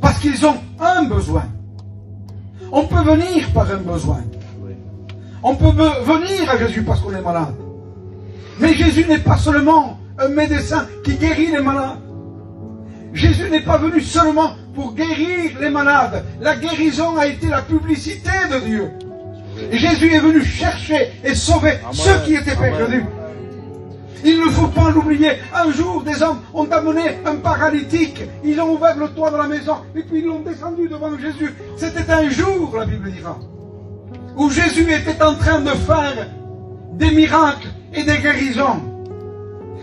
Parce qu'ils ont un besoin. On peut venir par un besoin. On peut venir à Jésus parce qu'on est malade. Mais Jésus n'est pas seulement un médecin qui guérit les malades. Jésus n'est pas venu seulement pour guérir les malades. La guérison a été la publicité de Dieu. Et Jésus est venu chercher et sauver ceux qui étaient perdus. Il ne faut pas l'oublier. Un jour, des hommes ont amené un paralytique. Ils ont ouvert le toit de la maison et puis ils l'ont descendu devant Jésus. C'était un jour, la Bible dira, où Jésus était en train de faire des miracles et des guérisons.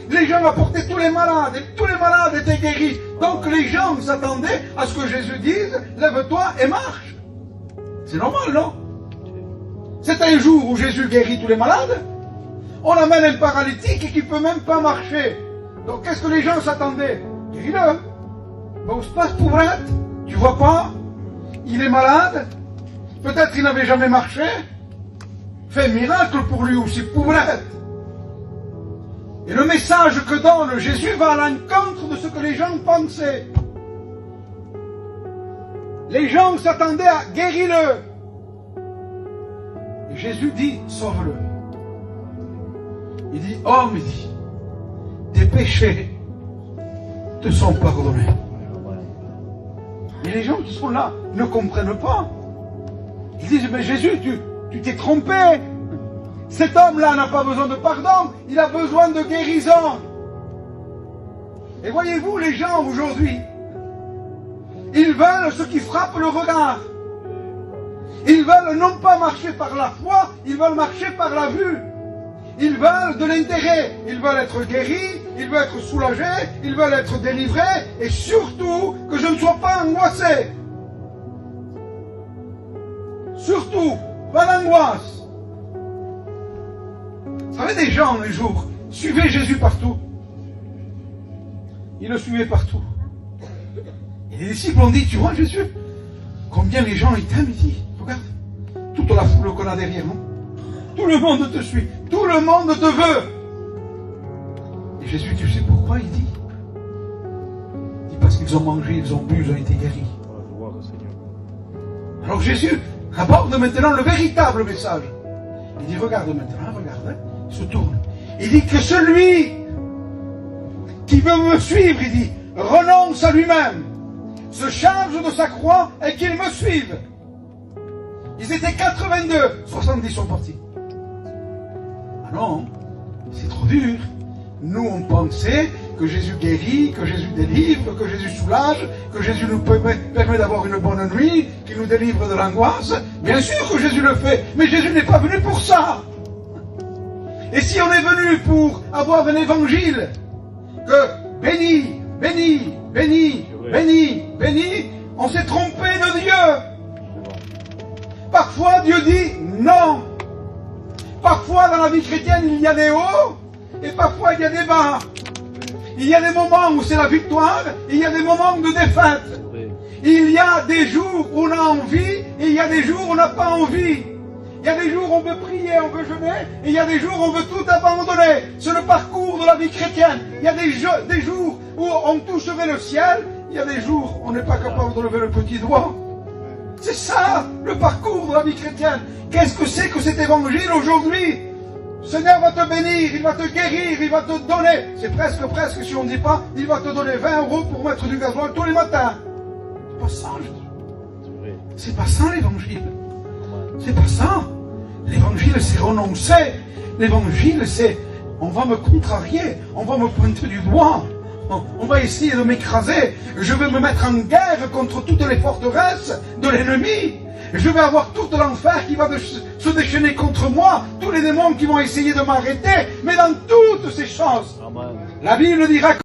Les gens apportaient tous les malades et tous les malades étaient guéris. Donc les gens s'attendaient à ce que Jésus dise « Lève-toi et marche ». C'est normal, non? C'est un jour où Jésus guérit tous les malades. On amène un paralytique qui ne peut même pas marcher. Donc qu'est-ce que les gens s'attendaient? Guéris-le. Bon, se passe pauvrette. Tu vois pas? Il est malade. Peut-être qu'il n'avait jamais marché. Fais miracle pour lui aussi, pauvrette. Et le message que donne Jésus va à l'encontre de ce que les gens pensaient. Les gens s'attendaient à guérir-le. Et Jésus dit, sauve-le. Il dit, homme, il dit, tes péchés te sont pardonnés. Mais les gens qui sont là ne comprennent pas. Ils disent, mais Jésus, tu t'es trompé. Cet homme-là n'a pas besoin de pardon, il a besoin de guérison. Et voyez-vous, les gens aujourd'hui, ils veulent ce qui frappe le regard. Ils veulent non pas marcher par la foi, ils veulent marcher par la vue. Ils veulent de l'intérêt, ils veulent être guéris, ils veulent être soulagés, ils veulent être délivrés, et surtout que je ne sois pas angoissé. Surtout, pas d'angoisse. Vous savez, des gens, un jour, suivaient Jésus partout. Ils le suivaient partout. Et les disciples ont dit, tu vois Jésus, combien les gens ils t'aiment, il dit, regarde, toute la foule qu'on a derrière nous. Tout le monde te suit. Tout le monde te veut. Et Jésus, tu sais pourquoi il dit? Il dit parce qu'ils ont mangé, ils ont bu, ils ont été guéris. Alors Jésus aborde maintenant le véritable message. Il dit, regarde maintenant, regarde, hein, il se tourne. Il dit que celui qui veut me suivre, il dit, renonce à lui-même, se charge de sa croix et qu'il me suive. Ils étaient 82, 70 sont partis. Ah non, c'est trop dur. Nous, on pensait que Jésus guérit, que Jésus délivre, que Jésus soulage, que Jésus nous permet d'avoir une bonne nuit, qu'il nous délivre de l'angoisse. Bien sûr que Jésus le fait, mais Jésus n'est pas venu pour ça. Et si on est venu pour avoir un évangile, que béni, béni, béni, béni, béni, on s'est trompé de Dieu. Parfois, Dieu dit non. Parfois, dans la vie chrétienne, il y a des hauts, et parfois, il y a des bas. Il y a des moments où c'est la victoire, et il y a des moments de défaite. Il y a des jours où on a envie, et il y a des jours où on n'a pas envie. Il y a des jours où on veut prier, on veut jeûner, et il y a des jours où on veut tout abandonner. C'est le parcours de la vie chrétienne. Il y a des jours où on toucherait le ciel, il y a des jours où on n'est pas capable de lever le petit doigt. C'est ça, le parcours de la vie chrétienne. Qu'est-ce que c'est que cet évangile aujourd'hui? Le Seigneur va te bénir, il va te guérir, il va te donner. C'est presque, si on ne dit pas, il va te donner 20 € pour mettre du gasoil tous les matins. C'est pas ça, c'est pas ça l'évangile. C'est pas ça. L'évangile, c'est renoncer. L'évangile, c'est on va me contrarier, on va me pointer du doigt. On va essayer de m'écraser. Je vais me mettre en guerre contre toutes les forteresses de l'ennemi. Je vais avoir tout l'enfer qui va se déchaîner contre moi. Tous les démons qui vont essayer de m'arrêter. Mais dans toutes ces choses, la Bible dira que